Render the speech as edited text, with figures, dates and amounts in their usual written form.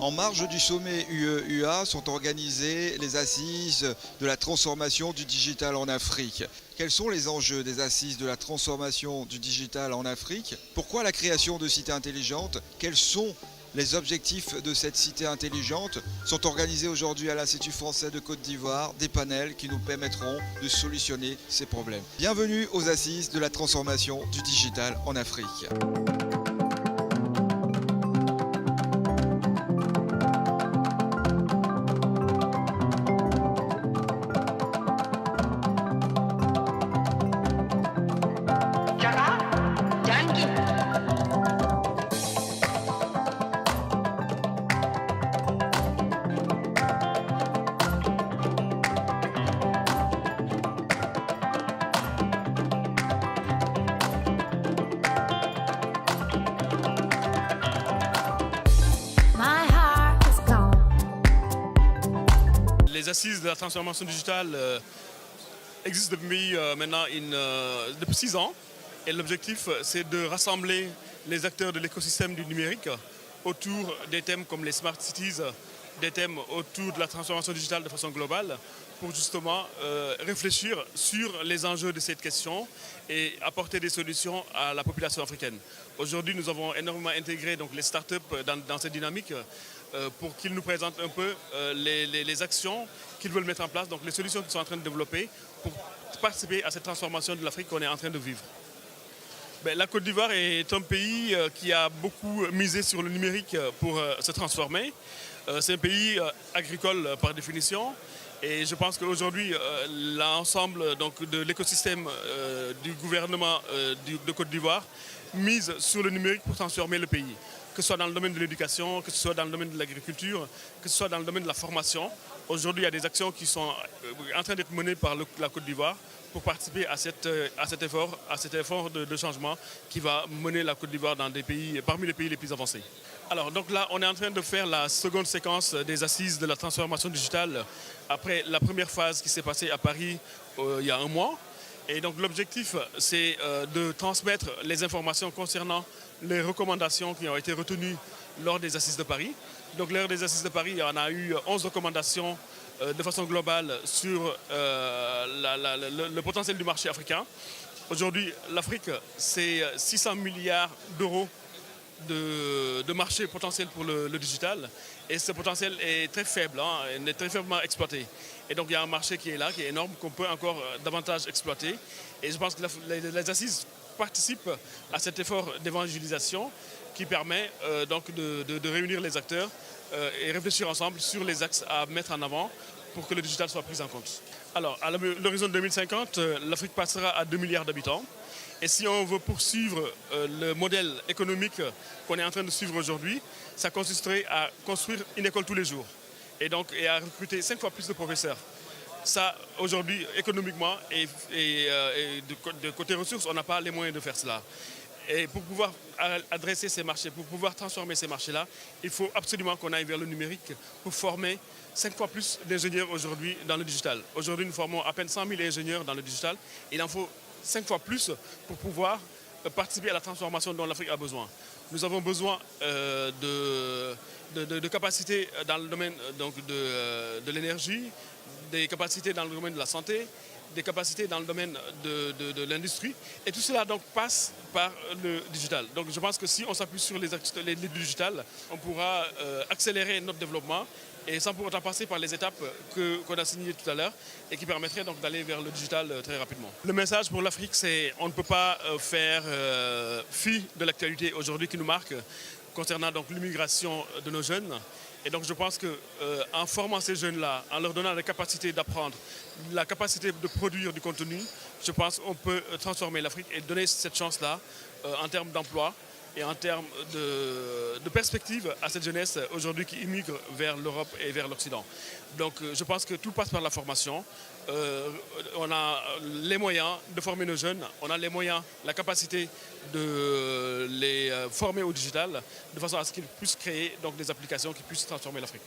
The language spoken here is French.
En marge du sommet UE-UA sont organisées les assises de la transformation du digital en Afrique. Quels sont les enjeux des assises de la transformation du digital en Afrique? Pourquoi la création de cités intelligentes? Quels sont les objectifs de cette cité intelligente? Sont organisés aujourd'hui à l'Institut français de Côte d'Ivoire des panels qui nous permettront de solutionner ces problèmes. Bienvenue aux assises de la transformation du digital en Afrique. Les assises de la transformation digitale existent depuis maintenant depuis 6 ans. Et l'objectif, c'est de rassembler les acteurs de l'écosystème du numérique autour des thèmes comme les smart cities, des thèmes autour de la transformation digitale de façon globale, pour justement réfléchir sur les enjeux de cette question et apporter des solutions à la population africaine. Aujourd'hui, nous avons énormément intégré donc, les startups dans cette dynamique pour qu'ils nous présentent un peu les actions qu'ils veulent mettre en place, donc les solutions qu'ils sont en train de développer pour participer à cette transformation de l'Afrique qu'on est en train de vivre. La Côte d'Ivoire est un pays qui a beaucoup misé sur le numérique pour se transformer. C'est un pays agricole par définition. Et je pense qu'aujourd'hui, l'ensemble de l'écosystème du gouvernement de Côte d'Ivoire mise sur le numérique pour transformer le pays. Que ce soit dans le domaine de l'éducation, que ce soit dans le domaine de l'agriculture, que ce soit dans le domaine de la formation. Aujourd'hui, il y a des actions qui sont en train d'être menées par la Côte d'Ivoire pour participer à cet effort de changement qui va mener la Côte d'Ivoire parmi les pays les plus avancés. Alors donc là, on est en train de faire la seconde séquence des assises de la transformation digitale après la première phase qui s'est passée à Paris il y a un mois. Et donc l'objectif, c'est de transmettre les informations concernant les recommandations qui ont été retenues lors des assises de Paris. Donc lors des assises de Paris, on a eu 11 recommandations de façon globale sur le potentiel du marché africain. Aujourd'hui, l'Afrique, c'est 600 milliards d'euros de marché potentiel pour le digital. Et ce potentiel est très faible, il est très faiblement exploité. Et donc il y a un marché qui est là, qui est énorme, qu'on peut encore davantage exploiter. Et je pense que les assises participent à cet effort d'évangélisation qui permet donc de réunir les acteurs et réfléchir ensemble sur les axes à mettre en avant pour que le digital soit pris en compte. Alors, à l'horizon 2050, l'Afrique passera à 2 milliards d'habitants. Et si on veut poursuivre le modèle économique qu'on est en train de suivre aujourd'hui, ça consisterait à construire une école tous les jours et à recruter 5 fois plus de professeurs. Ça, aujourd'hui, économiquement et de côté ressources, on n'a pas les moyens de faire cela. Et pour pouvoir adresser ces marchés, pour pouvoir transformer ces marchés-là, il faut absolument qu'on aille vers le numérique pour former 5 fois plus d'ingénieurs aujourd'hui dans le digital. Aujourd'hui, nous formons à peine 100 000 ingénieurs dans le digital. Il en faut 5 fois plus pour pouvoir participer à la transformation dont l'Afrique a besoin. Nous avons besoin de capacités dans le domaine donc, de l'énergie, des capacités dans le domaine de la santé, des capacités dans le domaine de l'industrie. Et tout cela donc passe par le digital. Donc je pense que si on s'appuie sur les digital, on pourra accélérer notre développement et sans pour autant passer par les étapes qu'on a signées tout à l'heure et qui permettraient donc d'aller vers le digital très rapidement. Le message pour l'Afrique, c'est qu'on ne peut pas faire fi de l'actualité aujourd'hui qui nous marque concernant donc l'immigration de nos jeunes. Et donc je pense qu'en formant ces jeunes-là, en leur donnant la capacité d'apprendre, la capacité de produire du contenu, je pense qu'on peut transformer l'Afrique et donner cette chance-là en termes d'emploi et en termes de perspective à cette jeunesse aujourd'hui qui immigre vers l'Europe et vers l'Occident. Donc je pense que tout passe par la formation. On a les moyens de former nos jeunes, on a les moyens, la capacité de les former au digital de façon à ce qu'ils puissent créer donc, des applications qui puissent transformer l'Afrique.